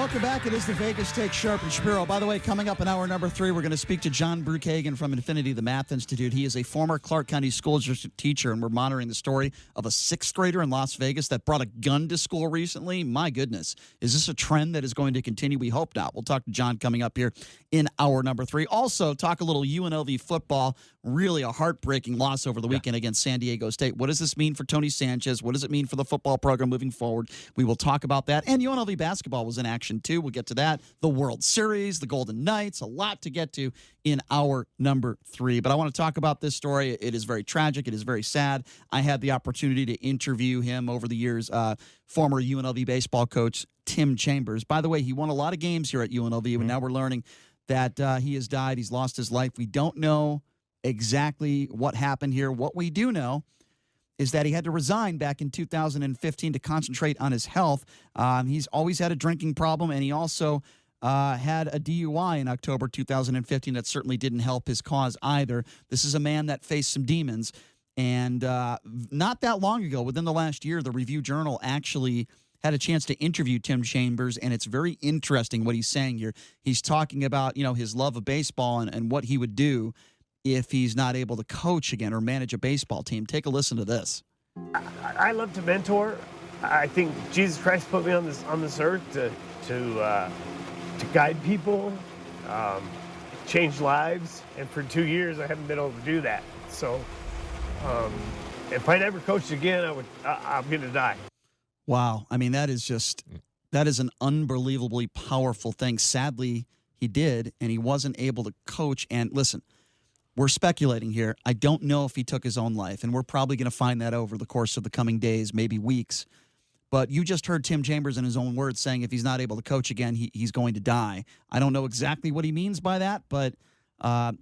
welcome back. It is the Vegas Take Sharp and Shapiro. By the way, coming up in hour number 3, we're going to speak to John Brookhagen from Infinity, the Math Institute. He is a former Clark County school district teacher, and we're monitoring the story of a 6th grader in Las Vegas that brought a gun to school recently. My goodness. Is this a trend that is going to continue? We hope not. We'll talk to John coming up here in hour number 3. Also, talk a little UNLV football. Really a heartbreaking loss over the weekend against San Diego State. What does this mean for Tony Sanchez? What does it mean for the football program moving forward? We will talk about that. And UNLV basketball was in action, too. We'll get to that. The World Series, the Golden Knights, a lot to get to in hour number 3. But I want to talk about this story. It is very tragic. It is very sad. I had the opportunity to interview him over the years, former UNLV baseball coach Tim Chambers. By the way, he won a lot of games here at UNLV, and now we're learning that he has died. He's lost his life. We don't know exactly what happened here. What we do know is that he had to resign back in 2015 to concentrate on his health. He's always had a drinking problem, and he also had a DUI in October 2015 that certainly didn't help his cause either. This is a man that faced some demons, and not that long ago, within the last year, the Review-Journal actually had a chance to interview Tim Chambers, and it's very interesting what he's saying here. He's talking about, his love of baseball and what he would do if he's not able to coach again or manage a baseball team. Take a listen to this. I love to mentor. I think Jesus Christ put me on this earth to guide people, change lives, and for 2 years I haven't been able to do that. So if I never coached again, I'm going to die. Wow. I mean, that is an unbelievably powerful thing. Sadly, he did, and he wasn't able to coach. And listen, we're speculating here. I don't know if he took his own life, and we're probably going to find that over the course of the coming days, maybe weeks. But you just heard Tim Chambers in his own words saying if he's not able to coach again, he's going to die. I don't know exactly what he means by that, but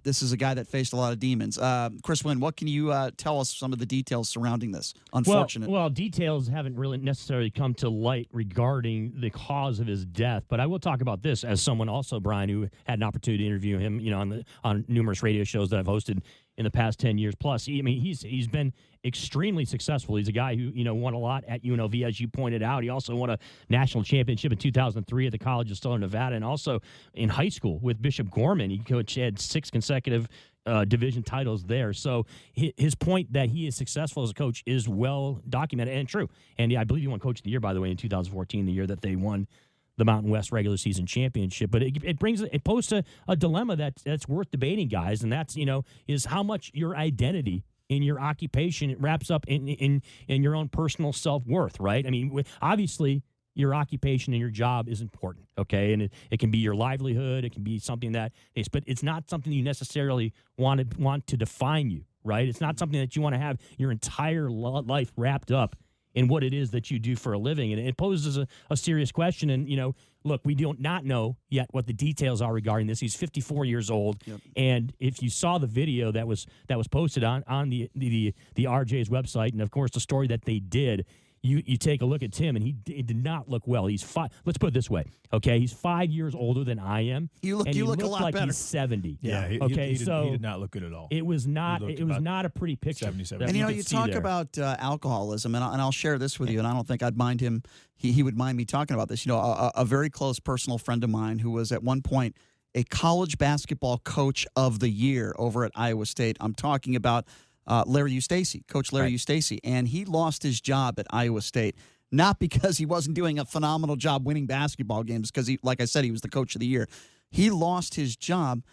this is a guy that faced a lot of demons. Chris Wynn, what can you tell us some of the details surrounding this? Unfortunate. Well, details haven't really necessarily come to light regarding the cause of his death, but I will talk about this as someone also, Brian, who had an opportunity to interview him, on numerous radio shows that I've hosted in the past 10 years plus. He's been extremely successful. He's a guy who, won a lot at UNLV, as you pointed out. He also won a national championship in 2003 at the College of Southern Nevada, and also in high school with Bishop Gorman. He had 6 consecutive division titles there. So his point that he is successful as a coach is well documented and true. And I believe he won Coach of the Year, by the way, in 2014, the year that they won the Mountain West regular season championship. But it poses a dilemma that's worth debating, guys, and that's, is how much your identity in your occupation wraps up in your own personal self-worth, right? I mean, obviously, your occupation and your job is important, okay? And it can be your livelihood, it can be something that is, but it's not something you necessarily want to define you, right? It's not something that you want to have your entire life wrapped up in what it is that you do for a living. And it poses a serious question. And, look, we do not know yet what the details are regarding this. He's 54 years old. Yep. And if you saw the video that was posted on the RJ's website, and, of course, the story that they did, you take a look at Tim, and he did not look well. He's 5. Let's put it this way, okay? He's 5 years older than I am. You look a lot like better. He's 70. Yeah. He did not look good at all. It was not a pretty picture. 77. And you talk about alcoholism, and I'll share this with you, and I don't think I'd mind him. He would mind me talking about this. A very close personal friend of mine who was at one point a college basketball coach of the year over at Iowa State. I'm talking about Larry Eustace, Coach Larry Eustace, and he lost his job at Iowa State, not because he wasn't doing a phenomenal job winning basketball games, because like I said, he was the coach of the year. He lost his job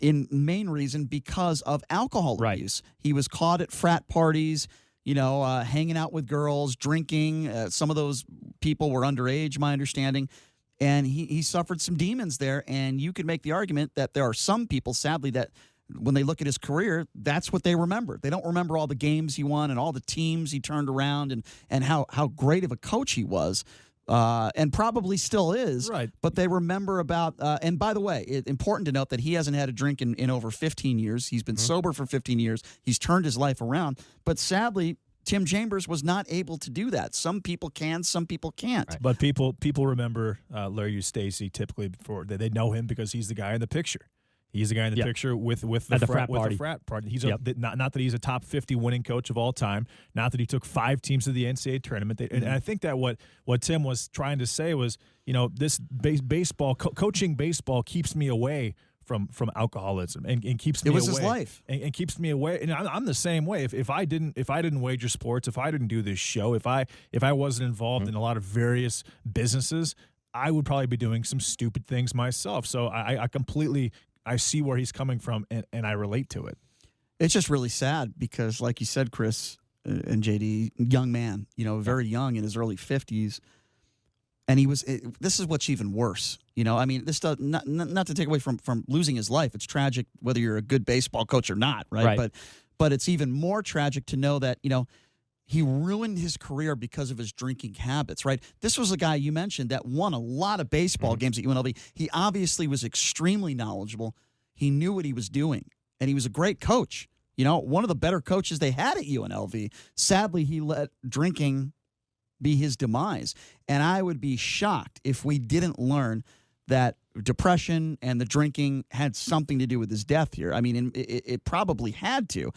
in main reason because of alcohol abuse. He was caught at frat parties, hanging out with girls, drinking. Some of those people were underage, my understanding. And he suffered some demons there, and you could make the argument that there are some people, sadly, that when they look at his career, that's what they remember. They don't remember all the games he won and all the teams he turned around and how great of a coach he was, and probably still is. Right. But they remember about and by the way, it's important to note that he hasn't had a drink in over 15 years. He's been sober for 15 years. He's turned his life around. But sadly, Tim Chambers was not able to do that. Some people can, some people can't. Right. But people remember Larry Eustace typically they know him because he's the guy in the picture. He's the guy in the picture with the frat party. He's not that he's a top 50 winning coach of all time. Not that he took 5 teams to the NCAA tournament. And I think that what Tim was trying to say was, this baseball coaching baseball keeps me away from alcoholism and keeps me away. It was his life. And keeps me away. And I'm the same way. If I didn't wager sports, if I didn't do this show, if I wasn't involved in a lot of various businesses, I would probably be doing some stupid things myself. So I see where he's coming from, and I relate to it. It's just really sad because, like you said, Chris and JD, young man, very young in his early 50s. And this is what's even worse. This does not to take away from losing his life. It's tragic whether you're a good baseball coach or not, right? But it's even more tragic to know that, he ruined his career because of his drinking habits, right? This was a guy you mentioned that won a lot of baseball games at UNLV. He obviously was extremely knowledgeable. He knew what he was doing, and he was a great coach. One of the better coaches they had at UNLV. Sadly, he let drinking be his demise. And I would be shocked if we didn't learn that depression and the drinking had something to do with his death here. It probably had to.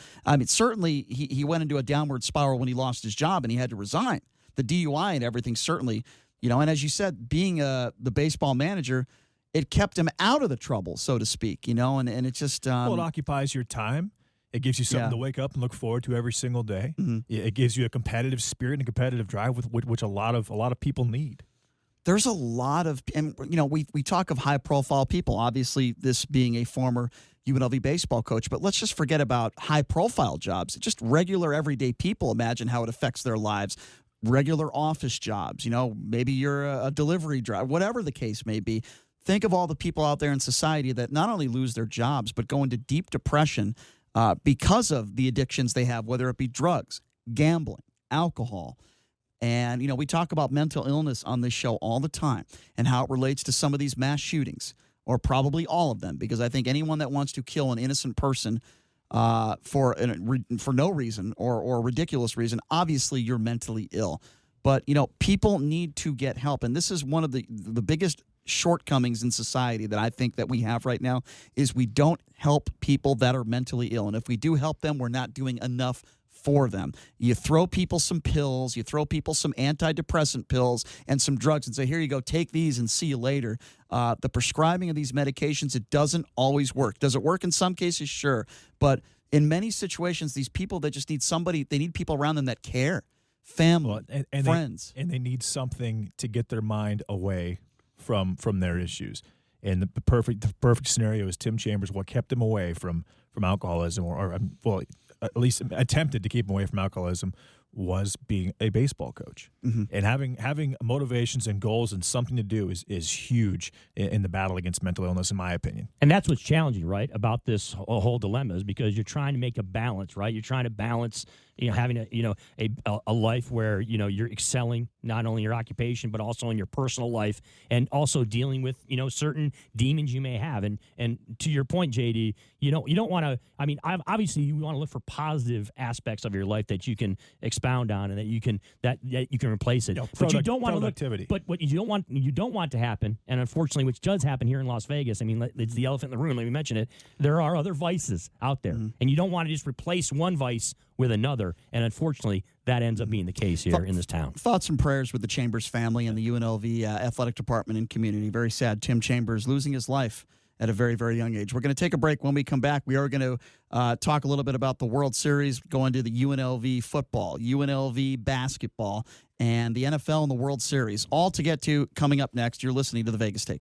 Certainly he went into a downward spiral when he lost his job and he had to resign. The DUI and everything certainly, and as you said, being the baseball manager, it kept him out of the trouble, so to speak, and it just... well, it occupies your time. It gives you something to wake up and look forward to every single day. Mm-hmm. It gives you a competitive spirit and a competitive drive, which a lot of people need. There's a lot of, and we talk of high-profile people, obviously this being a former UNLV baseball coach, but let's just forget about high-profile jobs. Just regular, everyday people, imagine how it affects their lives. Regular office jobs, maybe you're a delivery driver, whatever the case may be. Think of all the people out there in society that not only lose their jobs, but go into deep depression because of the addictions they have, whether it be drugs, gambling, alcohol. And, we talk about mental illness on this show all the time and how it relates to some of these mass shootings, or probably all of them, because I think anyone that wants to kill an innocent person for no reason or a ridiculous reason, obviously you're mentally ill. But, people need to get help. And this is one of the biggest shortcomings in society that I think that we have right now is we don't help people that are mentally ill. And if we do help them, we're not doing enough for them. You throw people some pills, you throw people some antidepressant pills and some drugs and say, here you go, take these and see you later. The prescribing of these medications, it doesn't always work. Does it work in some cases? Sure. But in many situations, these people that just need somebody, they need people around them that care, family, and friends. They need something to get their mind away from their issues. And the perfect scenario is Tim Chambers. What kept him away from alcoholism, or at least attempted to keep him away from alcoholism, was being a baseball coach. Mm-hmm. And having motivations and goals and something to do is huge in the battle against mental illness, in my opinion. And that's what's challenging, right, about this whole dilemma, is because you're trying to make a balance, right? You're trying to balance, having a life where, you're excelling not only in your occupation, but also in your personal life, and also dealing with, certain demons you may have. And to your point, JD, you don't want to, obviously you want to look for positive aspects of your life that you can expound on and that you can replace it. But you don't want to look, but what you don't want to happen, and unfortunately, which does happen here in Las Vegas, it's the elephant in the room, let me mention it, there are other vices out there. Mm-hmm. And you don't want to just replace one vice with another, and unfortunately, that ends up being the case here in this town. Thoughts and prayers with the Chambers family and the UNLV athletic department and community. Very sad. Tim Chambers losing his life at a very, very young age. We're going to take a break. When we come back, we are going to talk a little bit about the World Series, go into the UNLV football, UNLV basketball, and the NFL and the World Series. All to get to coming up next. You're listening to The Vegas Take.